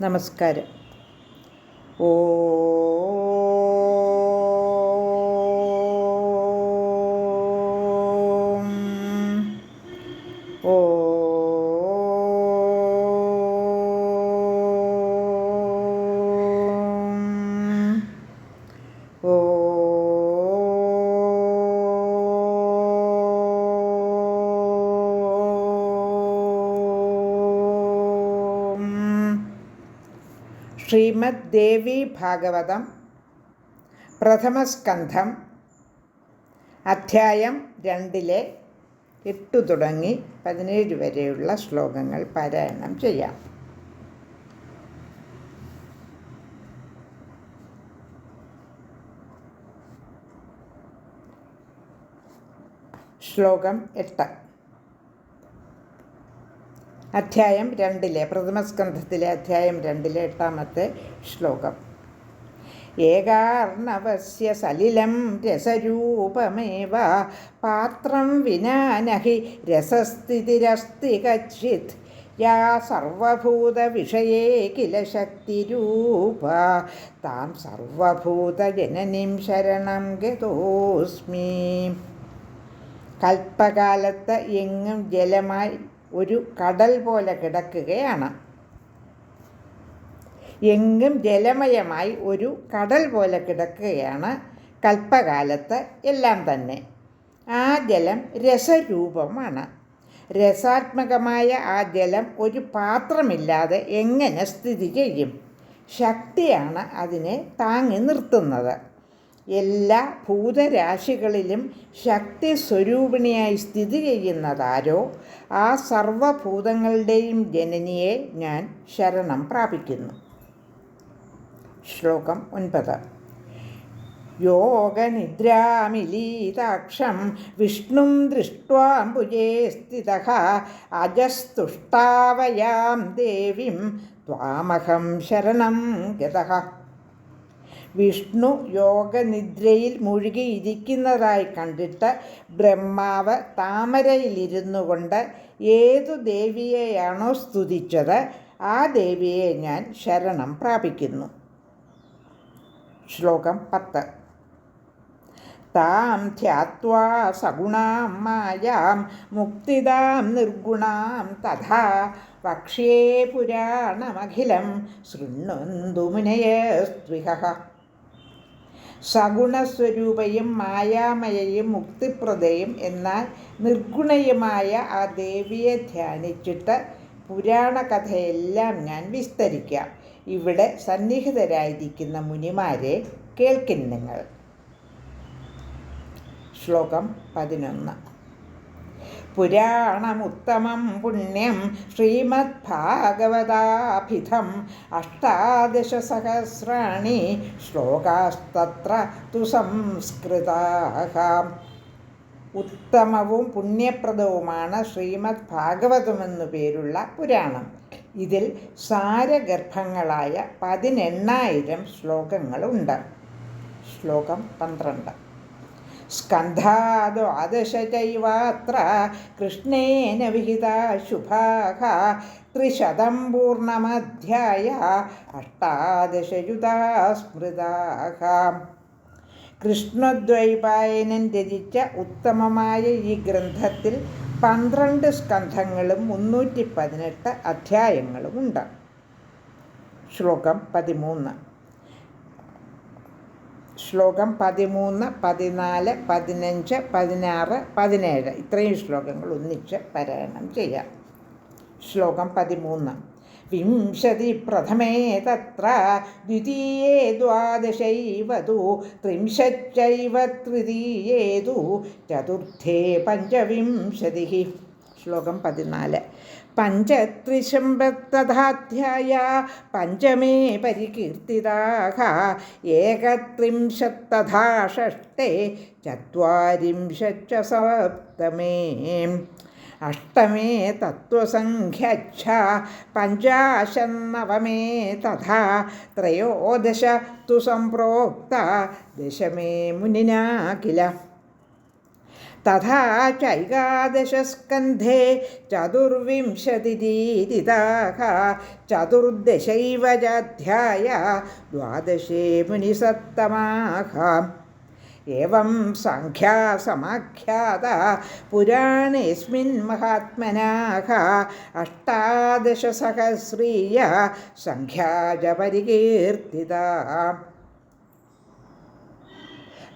നമസ്കാരം. ഓം ശ്രീമദ് ദേവി ഭാഗവതം പ്രഥമസ്കന്ധം അധ്യായം 2 8 തുടങ്ങി 17 വരെയുള്ള ശ്ലോകങ്ങൾ പാരായണം ചെയ്യാം. ശ്ലോകം 8. അധ്യായം 2 പ്രഥമസ്കന്ധത്തിലെ അധ്യായം 2 8ാമത്തെ ശ്ലോകം. ഏകാർണവസ്യ സലിലം രസരൂപമേവ പാത്രം വിനാ നഹി രസസ്ഥിതിരസ്തി കച്ചിത് യാ സർവഭൂതവിഷയേ കില ശക്തിരൂപ താം സർവഭൂതജനനീം ശരണം ഗതോസ്മി. കൽപ്പകാലത്ത് എങ്ങും ജലമായി ഒരു കടൽ പോലെ കിടക്കുകയാണ്. എങ്ങും ജലമയമായി ഒരു കടൽ പോലെ കിടക്കുകയാണ് കൽപ്പകാലത്ത് എല്ലാം തന്നെ. ആ ജലം രസരൂപമാണ്. രസാത്മകമായ ആ ജലം ഒരു പാത്രമില്ലാതെ എങ്ങനെ സ്ഥിതി ചെയ്യും? ശക്തിയാണ് അതിനെ താങ്ങി നിർത്തുന്നത്. എല്ലാ ഭൂതരാശികളിലും ശക്തി സ്വരൂപിണിയായി സ്ഥിതി ചെയ്യുന്നതാരോ ആ സർവഭൂതങ്ങളുടെയും ജനനിയെ ഞാൻ ശരണം പ്രാപിക്കുന്നു. ശ്ലോകം 9. യോഗനിദ്രാമിലീതാക്ഷം വിഷ്ണും ദൃഷ്ട്വാംബുജേ സ്ഥിതഃ അജസ്തുഷ്ടാവയാം ദേവീം ത്വാമഹം ശരണം ഗതഃ. വിഷ്ണു യോഗനിദ്രയിൽ മുഴുകിയിരിക്കുന്നതായി കണ്ടിട്ട് ബ്രഹ്മാവ് താമരയിലിരുന്നു കൊണ്ട് ഏതു ദേവിയെയാണോ സ്തുതിച്ചത് ആ ദേവിയെ ഞാൻ ശരണം പ്രാപിക്കുന്നു. ശ്ലോകം 10. താം ധ്യാത്വാ സഗുണാം മായാം മുക്തിദാം നിർഗുണാം തഥാ വക്ഷ്യേ പുരാണമഖിലം ശൃണ്വന്തു മുനയസ്ത്വിഹ. സഗുണസ്വരൂപയും മായാമയയും മുക്തിപ്രദയും എന്നാൽ നിർഗുണയുമായ ആ ദേവിയെ ധ്യാനിച്ചിട്ട് പുരാണകഥയെല്ലാം ഞാൻ വിസ്തരിക്കാം. ഇവിടെ സന്നിഹിതരായിരിക്കുന്ന മുനിമാരെ കേൾക്കിൻ നിങ്ങൾ. ശ്ലോകം 11. പുരാണമുത്തമം പുണ്യം ശ്രീമദ്ഭാഗവതാഭിധം 18 സഹസ്രാണി ശ്ലോകാസ്തത്ര തു സംസ്കൃതാഃ. ഉത്തമവും പുണ്യപ്രദവുമാണ് ശ്രീമദ് ഭാഗവതമെന്നു പേരുള്ള പുരാണം. ഇതിൽ സാരഗർഭങ്ങളായ 18,000 ശ്ലോകങ്ങളുണ്ട്. ശ്ലോകം 12. സ്കന്ധാദ്വാദശ ചൈവാത്ര കൃഷ്ണേന വിഹിതാ ശുഭാഃ 300 പൂർണ്ണമധ്യായ 18 യുതാ സ്മൃതാഃ. കൃഷ്ണദ്വൈപായനൻ രചിച്ച ഉത്തമമായ ഈ ഗ്രന്ഥത്തിൽ 12 സ്കന്ധങ്ങളും 318 അധ്യായങ്ങളുമുണ്ട്. ശ്ലോകം 13. ശ്ലോകം 13, 14, 15, 16, 17 ഇത്രയും ശ്ലോകങ്ങൾ ഒന്നിച്ച് പാരായണം ചെയ്യാം. ശ്ലോകം 13. 20 പ്രഥമേ തത്ര ദ്വിതീയേ 12 തു 30 തൃതീയേ തു ചതുർത്ഥേ 25. ശ്ലോകം 14. 35 പഞ്ചമേ പരികീർത്തിതാഃ 31 തഥാ ഷഷ്ഠേ 40 സപ്തമേ. അഷ്ടമേ തത്വസംഖ്യച്ഛ 50 തഥാ 13 തു സംപ്രോക്ത 10 മുനിനാ കില. തഥാ ചൈകാദശസ്കന്ധേ ചതുർവിംശതിരീരിതാഃ ചതുർദശൈവ ചാധ്യായ ദ്വാദശേ മുനിസത്തമാഃ ഏവം സംഖ്യാ സമാഖ്യാത പുരാണേസ്മിൻ മഹാത്മനാഃ അഷ്ടാദശസഹസ്രീയ സംഖ്യാ ച പരികീർത്തിതാ.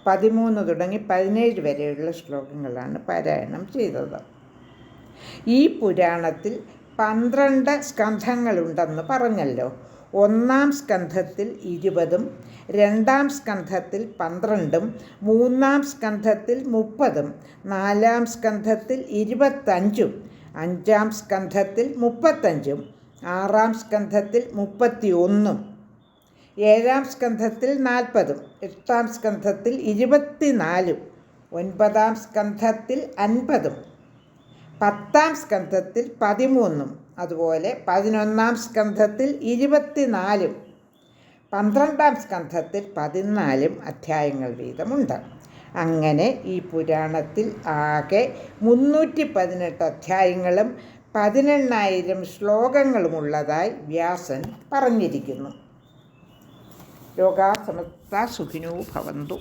13 തുടങ്ങി 17 വരെയുള്ള ശ്ലോകങ്ങളാണ് പാരായണം ചെയ്തത്. ഈ പുരാണത്തിൽ 12 സ്കന്ധങ്ങളുണ്ടെന്ന് പറഞ്ഞല്ലോ. 1-ാം സ്കന്ധത്തിൽ 20-ഉം 2-ാം സ്കന്ധത്തിൽ 12-ഉം 3-ാം സ്കന്ധത്തിൽ 30-ഉം 4-ാം സ്കന്ധത്തിൽ 25-ഉം 5-ാം സ്കന്ധത്തിൽ 35-ഉം 6-ാം സ്കന്ധത്തിൽ 31-ഉം 7-ാം സ്കന്ധത്തിൽ 40-ഉം 8-ാം സ്കന്ധത്തിൽ 24-ഉം 9-ാം സ്കന്ധത്തിൽ 50-ഉം 10-ാം സ്കന്ധത്തിൽ 13-ഉം അതുപോലെ 11-ാം സ്കന്ധത്തിൽ 24-ഉം 12-ാം സ്കന്ധത്തിൽ 14 അധ്യായങ്ങൾ വീതമുണ്ട്. അങ്ങനെ ഈ പുരാണത്തിൽ ആകെ 318 അധ്യായങ്ങളും 18,000 ശ്ലോകങ്ങളുമുള്ളതായി വ്യാസൻ പറഞ്ഞിരിക്കുന്നു. ലോകാ സമസ്താ സുഖിനോ ഭവന്തു.